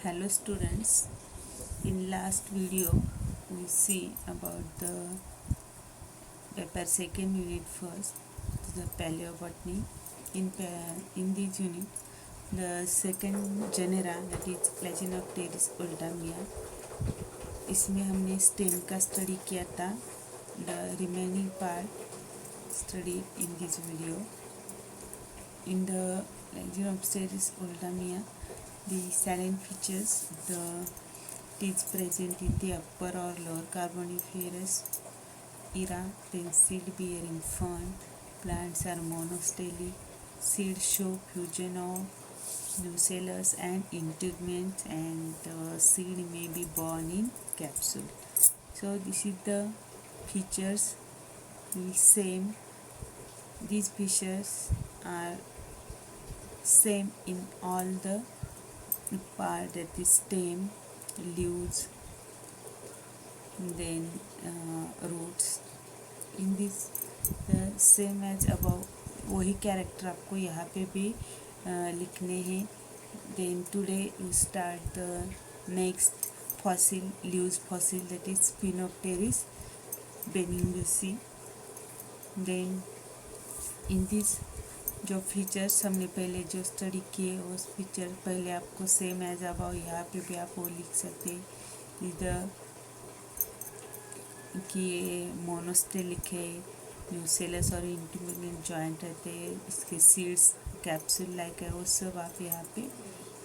Hello students, in last video we see about the paper second unit first, the paleobotany. In this unit, the second genera that is Platinopteris oldamia, इसमें हमने stem का study किया था. The remaining part studied in this video. In the Platinopteris oldamia, the salient features, it is present in the upper or lower Carboniferous era. Then seed bearing fern. Plants are monostelic. Seeds show fusion of nucellus and integument, and the seed may be born in capsule. So this is the features. Same. These features are same in all the part, that is stem, leaves, then roots. In this same as above, वही character आपको यहाँ पे भी लिखने हैं. Then today we start the next fossil, leaves fossil, that is Spinopteris benningusi. Then in this जो features हमने पहले जो स्टडी किए, उस फीचर पहले आपको सेम एज अबाउ यहाँ पे भी आप वो लिख सकते हैं. इधर कि ये मोनोस्टेलिक है, न्यूसेलस और इंटीग्रेट जॉइंट रहते हैं, इसके सीड्स कैप्सूल लाइक है, वो सब आप यहाँ पे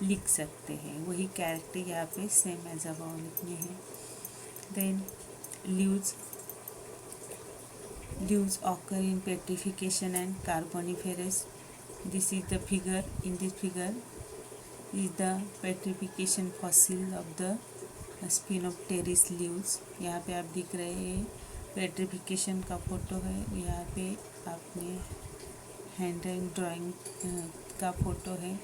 लिख सकते हैं. वही कैरेक्टर यहाँ पे सेम एज अबाउ लिखने हैं. Then leaves occur in petrification and Carboniferous. This is the figure. In this figure is the petrification fossil of the Spinopteris leaves. यहाँ पे आप दिख रहे हैं पेट्रिफिकेशन का फोटो है. यहाँ पे आपने हैंड ड्राइंग का फोटो है.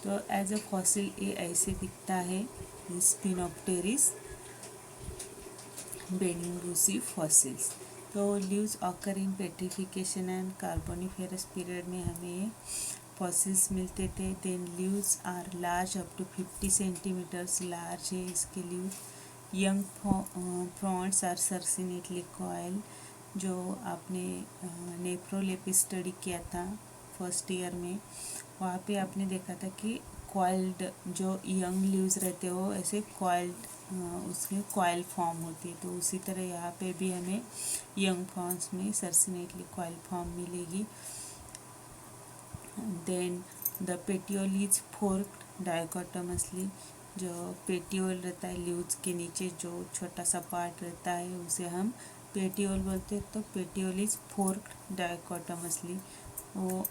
तो एज अ फॉसिल ये ऐसे दिखता है, स्पिनोप्टेरिस बेनिंगुसी फॉसिल्स. तो leaves occur in petrification and carboniferous period में हमें फॉसिल्स मिलते थे. Then leaves are large up to 50 centimetres large है इसके leaf. Young fronds are circinately coil. जो आपने नेफ्रोलेपिस स्टडी किया था फर्स्ट ईयर में, वहाँ पे आपने देखा था कि कॉइल्ड जो यंग लीव्स रहते हो ऐसे कॉइल्ड उसमें कॉइल फॉर्म होती है. तो उसी तरह यहाँ पे भी हमें यंग फॉर्म्स में सर्सिनेटली कॉइल फॉर्म मिलेगी. Then the petiole is forked dichotomously. जो पेटियोल रहता है लीव्स के नीचे जो छोटा सा पार्ट रहता है उसे हम पेटियोल बोलते हैं. तो पेटियोल इज फोर्क्ड डाइकोटोमसली. वो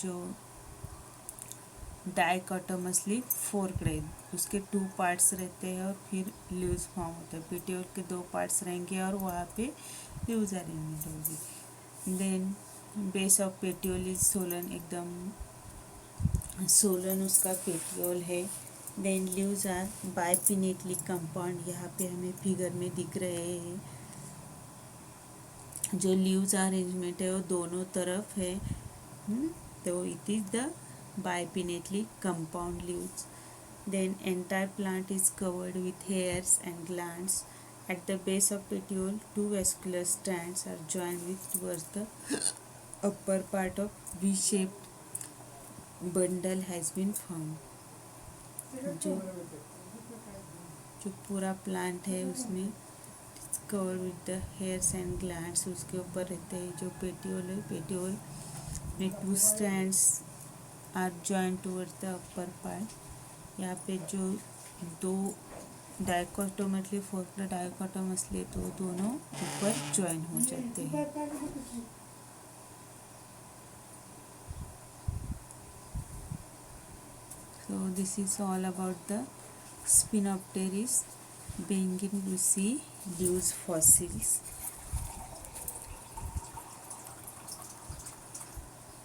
जो डाइकोटोमसली फोर्क रहे, उसके 2 पार्ट्स रहते हैं और फिर लीव्स फॉर्म होता है. पेटियोल के 2 पार्ट्स रहेंगे और वहाँ पे लीव्स अरेंजमेंट होगी. Then base of petiole is swollen. एकदम सोलन उसका पेटियोल है. Then leaves are bipinnately compound. यहाँ पे हमें फिगर में दिख रहे हैं जो लीव्स अरेंजमेंट है वो दोनों तरफ है. तो it is the bipinnately compound leaves. Then entire plant is covered with hairs and glands. At the base of petiole, 2 vascular strands are joined with towards the upper part of V-shaped bundle has been formed. जो पूरा plant है उसमें cover with the hairs and glands उसके ऊपर रहते हैं. जो petiole है, पेटियोल में 2 strands are join towards the upper part. यहाँ पे जो 2 डाइकोटोमसली फोर्क्ड डाइकोटोमसली तो दोनों ऊपर जॉइन हो जाते हैं. So this is all about the Spinopteris beninghausii leaves fossils.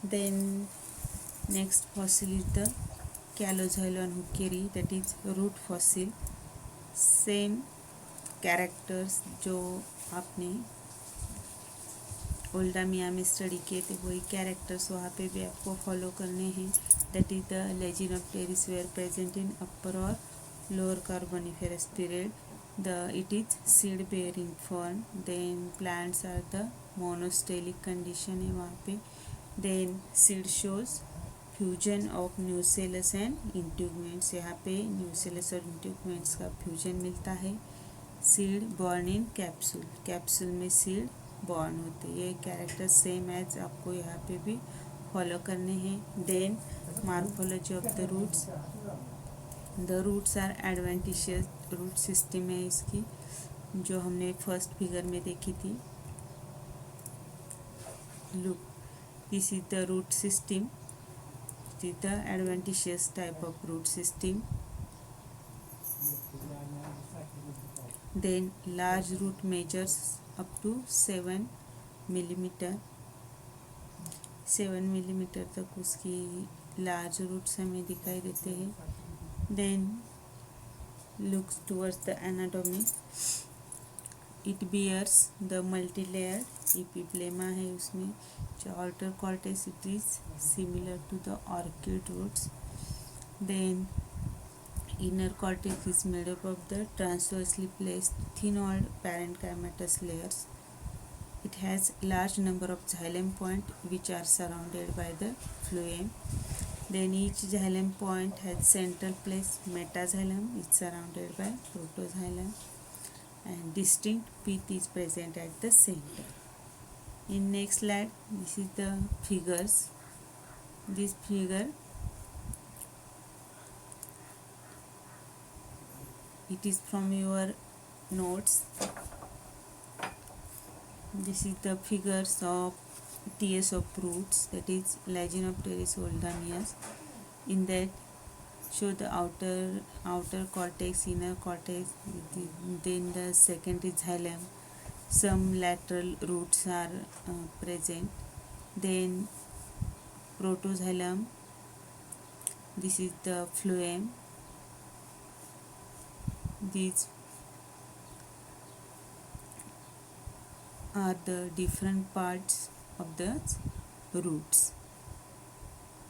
Then next fossil is the Caloxylon hookerii, that is root fossil. same characters जो आपने ओल्डामिया में स्टडी किए थे वही कैरेक्टर्स वहाँ पे भी आपको फॉलो करने हैं. That is the legend of Pteris were present in upper और lower carboniferous period. It is seed bearing fern. Then plants are the monostellic condition है वहाँ पे. Then seed shows fusion of nucellus and integuments. यहाँ पे nucellus और integuments का fusion मिलता है. Seed borne in capsule. Capsule में सीड बॉर्न होते हैं. ये कैरेक्टर सेम एज आपको यहाँ पे भी फॉलो करने हैं. Then morphology of the roots. The roots are adventitious. Root system है इसकी जो हमने फर्स्ट फिगर में देखी थी. Look, this is the root system. This is the adventitious type of root system. Then large root measures up to 7 millimeter. 7 millimeter तक उसकी large roots हमें दिखाई देते हैं. Then looks towards the anatomy. It bears the multi-layered epiblema है उसमें. जो outer cortex it is similar to the orchid roots. Then inner cortex is made up of the transversely placed thin-walled parenchymatous layers. It has large number of xylem point which are surrounded by the phloem. Then each xylem point has central placed metaxylem is surrounded by protoxylem. And distinct pith is present at the center. In next slide, this is the figures. This figure, it is from your notes. This is the figures of TS of roots, that is Laginopteris oldamias. In that show the outer cortex, inner cortex, then the second is xylem. Some lateral roots are present. Then protoxylem. This is the phloem. These are the different parts of the roots.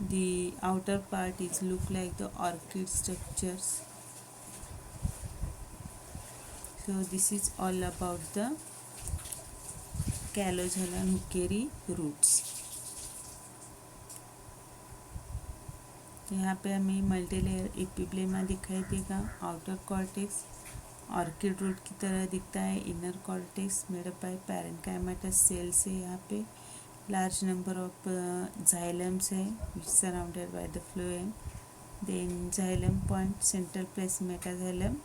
The outer part is look like the orchid structures. So this is all about the Caloxylon huckeri roots. यहाँ पे हमें multilayer epiblema दिखाई देगा. Outer cortex orchid root की तरह दिखता है. Inner cortex made up by parenchymatous cells है. यहाँ पे लार्ज नंबर ऑफ xylems है which surrounded by the phloem. Then xylem point central place metaxylem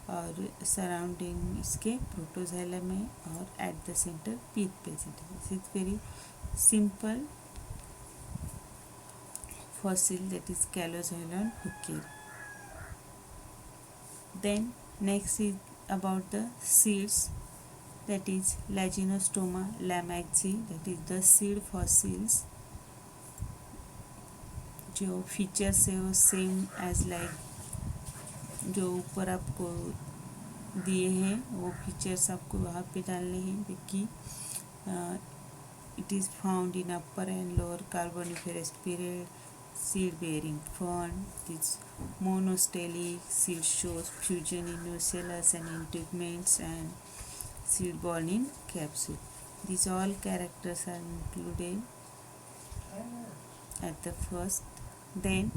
और सराउंडिंग इसके प्रोटोxylem है और at the centre pith present है. This is very simple fossil, that is Caloxylon huckeri. Then next is about the seeds, that is Laginostoma lamaxi, that is the seed fossils. जो features है वो same as like जो ऊपर आपको दिए हैं वो फीचर्स आपको वहाँ पे डालने हैं. देखिए it is found in upper and lower carboniferous period. Seed bearing fern. This monostellic. Seed shows fusion in nucellus and integuments and seed borne in capsule. These all characters are included at the first. Then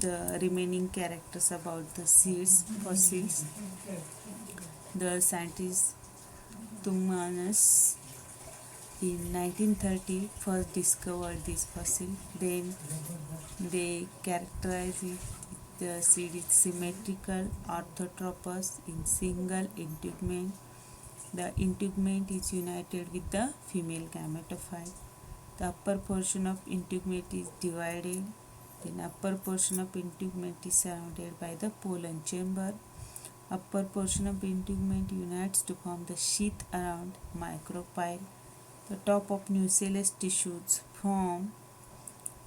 the remaining characters about the seeds fossils. The scientist Tummanus in 1930 first discovered this fossil. Then they characterize it. The seed is symmetrical, orthotropous in single integument. The integument is united with the female gametophyte. The upper portion of integument is divided. Then upper portion of integument is surrounded by the pollen chamber. Upper portion of integument unites to form the sheath around micropyle. The top of nucellus tissues form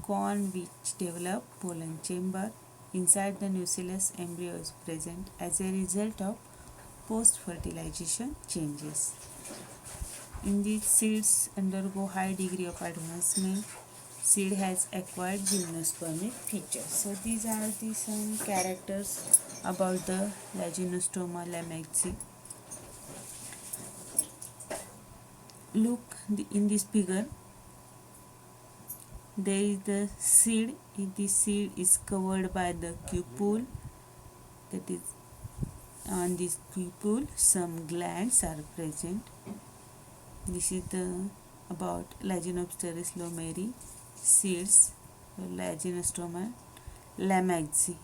cone which develop pollen chamber. Inside the nucellus, embryo is present as a result of post-fertilization changes. In these seeds undergo high degree of advancement. Seed has acquired gymnospermic features. So these are the some characters about the Laginostoma lamaxi. Look in this figure. There is the seed. The seed is covered by the cupule. That is, on this cupule some glands are present. This is the about Laginopteris lomeri seeds, Laginostoma lamaxi.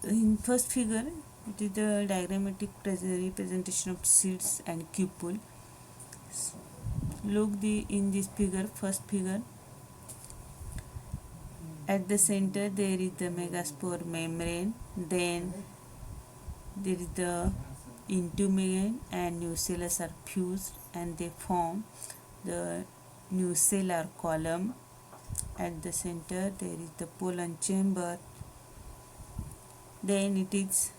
In first figure, it is the diagrammatic representation of seeds and cupule. Look in this figure, first figure. At the center there is the megaspore membrane. Then there is the intumen and nucellus are fused and they form the nucellar column. At the center there is the pollen chamber. Then it is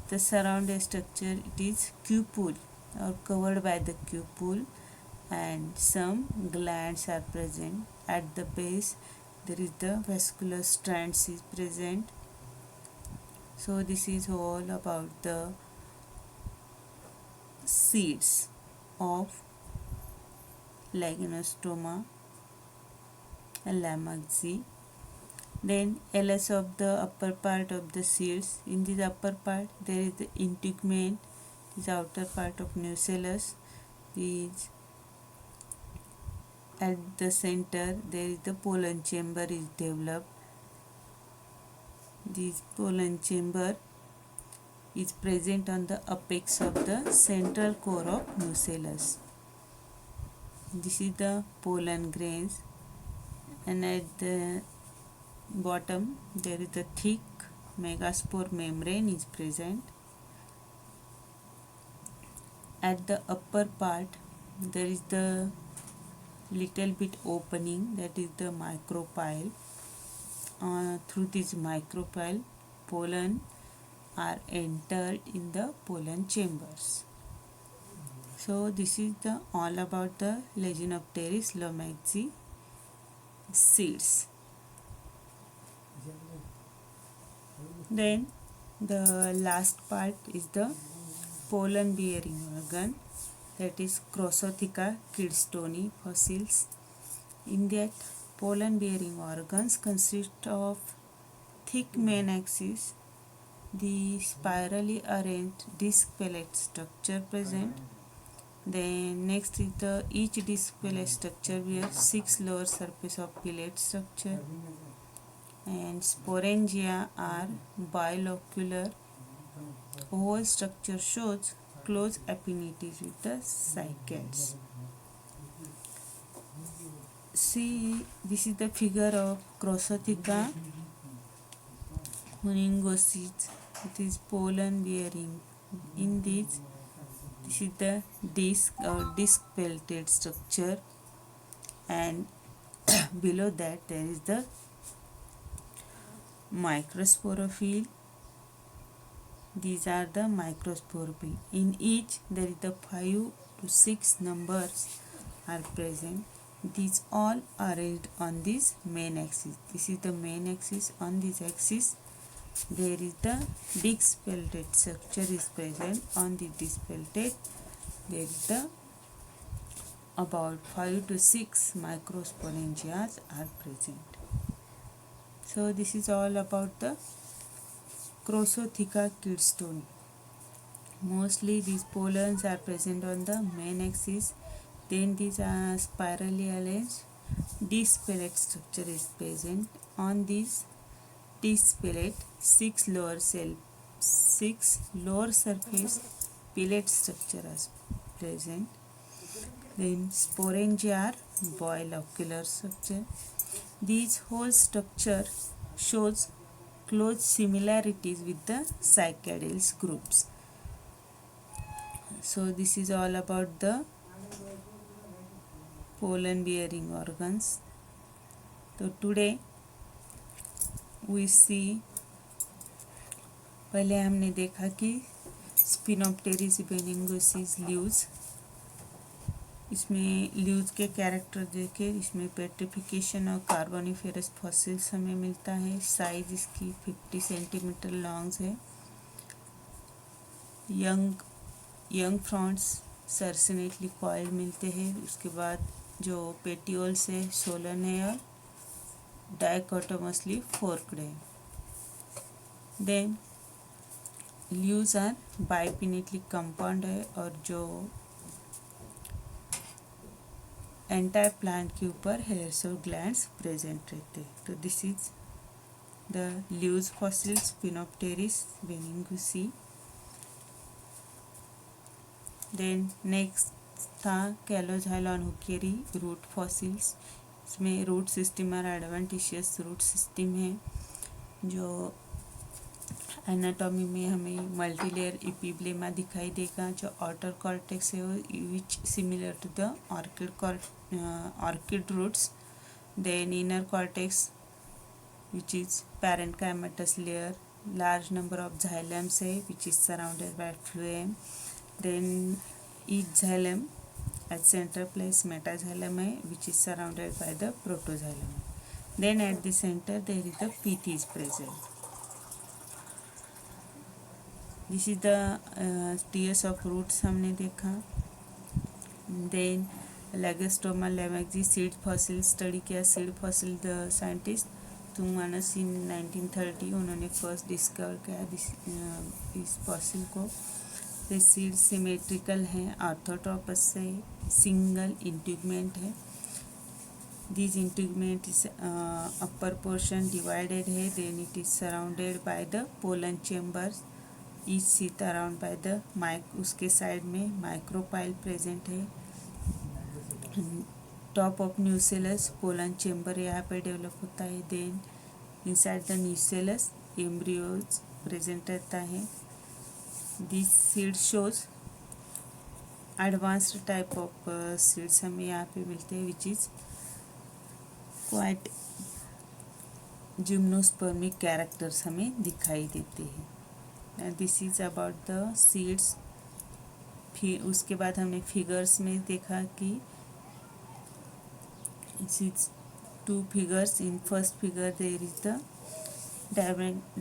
the surrounding structure, it is cupule or covered by the cupule, and some glands are present. At the base there is the vascular strands is present. So this is all about the seeds of Laginostoma lamaxi. Then LS of the upper part of the seeds. In this upper part there is the integument, this outer part of nucellus. Is at the center there is the pollen chamber is developed. This pollen chamber is present on the apex of the central core of nucellus. This is the pollen grains, and at the bottom there is the thick megaspore membrane is present. At the upper part there is the little bit opening, that is the micropyle. Through this micropyle pollen are entered in the pollen chambers. So this is the all about the Laginopteris lamaxi seeds. Then the last part is the pollen bearing organ, that is Crossotheca kidstonii fossils. In that pollen bearing organs consist of thick main axis, the spirally arranged disc pellet structure present. Then next is the each disc pellet structure where 6 lower surface of pellet structure, and sporangia are bilocular. Whole structure shows close affinities with the cycads. See, this is the figure of Crossotheca moningoseeds. It is pollen bearing. In this is the disc or disc pelleted structure, and below that there is the microsporophyll. These are the microsporophyll. In each there is the 5 to 6 numbers are present. These all arranged on this main axis. This is the main axis. On this axis there is the disc pelleted structure is present. On the disc pelleted there is the about 5 to 6 microsporangias are present. So this is all about the Crossotheca kidstonii. Mostly these pollens are present on the main axis. Then these are spirally arranged disc pellet structure is present. On this disc pellet 6 lower surface pellet structure is present. Then sporangia are bilocular structure. This whole structure shows close similarities with the cycadales groups. So this is all about the pollen bearing organs. So today we see, पहले हमने देखा कि स्पिनोप्टेरिस बेनिंगोसिस leaves. इसमें leaves के character देखे, इसमें petrification और Carboniferous fossils हमें मिलता है। साइज इसकी 50 सेंटीमीटर लॉन्ग है। यंग फ्रॉन्ट्स सर्सिनेटली कॉइल्ड मिलते हैं। उसके बाद जो पेटियोल्स है सोलन है और डाइकोटोमसली फोर्क्ड है। Then leaves are bipinnately compound है और जो एंटायर प्लांट के ऊपर हेयर्स और ग्लैंड्स प्रेजेंट रहते हैं। तो this is the leaves fossils Spinopteris beninghausii. Then next था कैलोझाइलॉन हुकेरी रूट फॉसिल्स। इसमें रूट सिस्टम और एडवेंटिशियस रूट सिस्टम है। जो एनाटॉमी में हमें मल्टीलेयर इपिब्लेमा दिखाई देगा। जो आउटर कॉर्टेक्स है which similar to the orchid roots. Then inner cortex which is parenchymatous layer. Large number of xylems है which is surrounded by phloem. Then each xylem at center place metaxylem है which is surrounded by the protoxylem. Then at the center there is the pith is present. This is the tiers of roots हमने देखा। Then Lagostoma lamaxi seed fossil study किया। seed fossil the scientist तुंगमानस in 1930 उन्होंने first discover किया इस fossil को। ये seed symmetrical हैं, orthotropous से सिंगल इंटीगमेंट है। This integument is upper portion divided है। Then it is surrounded by the pollen chambers. Each seed around by the उसके साइड में माइक्रोपाइल प्रेजेंट है। Top of nucellus pollen chamber यहाँ पे develop होता है। Then inside the nucellus embryos present रहता है। This seed shows advanced type of seeds हमें यहाँ पे मिलते हैं which is quite gymnospermic characters हमें दिखाई देते हैं। This is about the seeds. फिर उसके बाद हमने फिगर्स में देखा कि it's two figures. In first figure there is the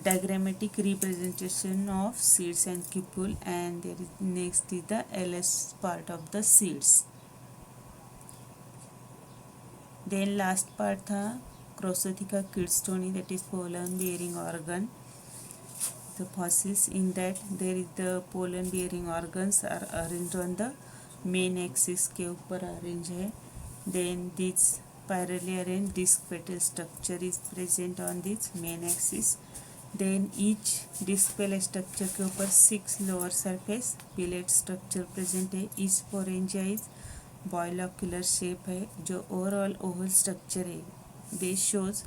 diagrammatic representation of seeds and cupule, and there is next is the LS part of the seeds. Then last part था Crossotheca kidstonii, that is pollen bearing organ. The fossils in that there is the pollen bearing organs are arranged on the main axis के ऊपर arrange है। Then this spirally arranged disc petal structure is present on this main axis. Then each disc petal structure के ऊपर 6 lower surface pellet structure present है। each sporangia is bilocular shape है। जो overall oval structure है they shows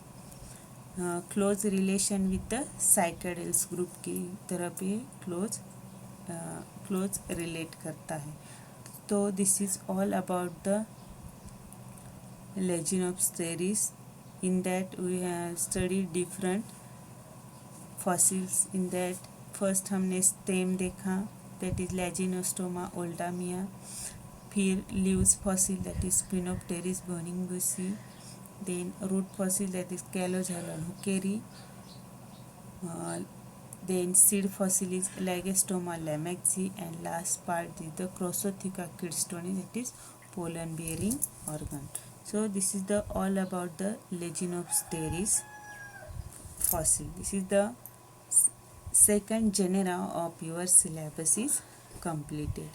close relation with the cycadales group की तरह पे close relate करता है। तो this is all about the Laginopteris. In that we have studied different fossils. In that first हमने stem देखा that is Laginostoma oldamia. फिर leaves fossil that is Spinopteris beningusi. Then root fossil that is Callojalan huckeri. Then seed fossil is Lagostoma lamaxi, and last part is the Crossotheca kidstonii, that is pollen bearing organ. So this is the all about the Laginopteris fossil. This is the second genera of your syllabus is completed.